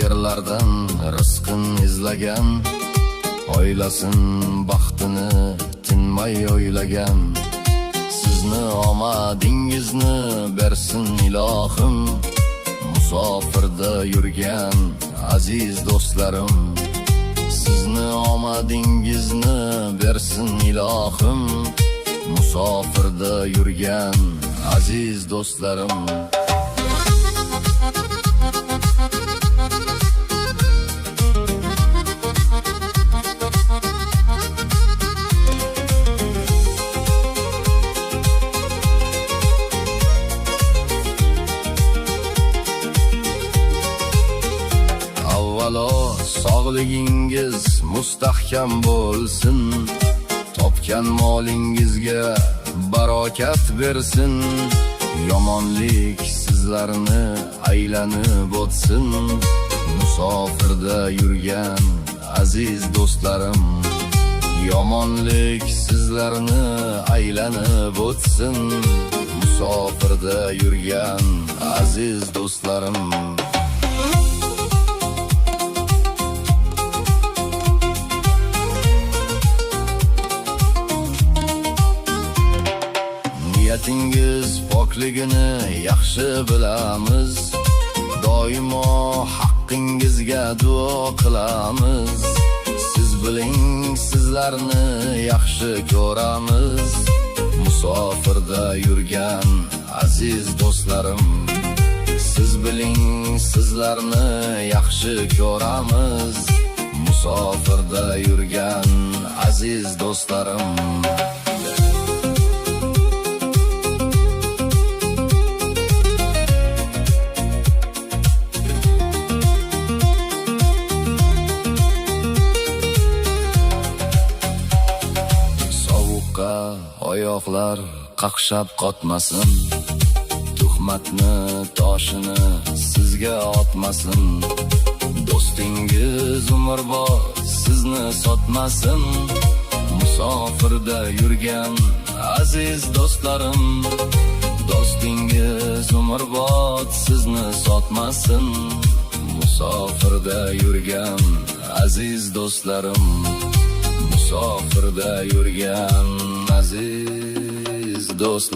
yerlardan rizqin izlagan, oilasin baxtini tinmay o'ylagan. Sizni omadingizni bersin ilohim, musofirda yurgan aziz do'stlarim. Sizni omadingizni bersin ilohim, musofirda yurgan aziz do'stlarim. Avvalo sog'ligingiz mustahkam bo'lsin, topgan molingizga barokat bersin. Yomonlik sizlarni aylanib o'tsin, musofirda yurgan aziz do'stlarim. Yomonlik sizlarni aylanib o'tsin, musofirda yurgan aziz do'stlarim. Niyatingiz pokligini yaxshi bilamiz, doimo haqqingizga duo qilamiz. Siz biling, sizlarni yaxshi ko'ramiz, musofirda yurgan aziz do'stlarim. Siz biling, sizlarni yaxshi ko'ramiz, musofirda yurgan aziz do'stlarim. Oyoqlar qaqshab qotmasin, tuhmatni toshini sizga otmasin. Do'stingiz umrbod sizni sotmasin, musofirda yurgan aziz do'stlarim. Do'stingiz umrbod sizni sotmasin, musofirda yurgan aziz do'stlarim. Musofirda yurgan aziz do'stlarim.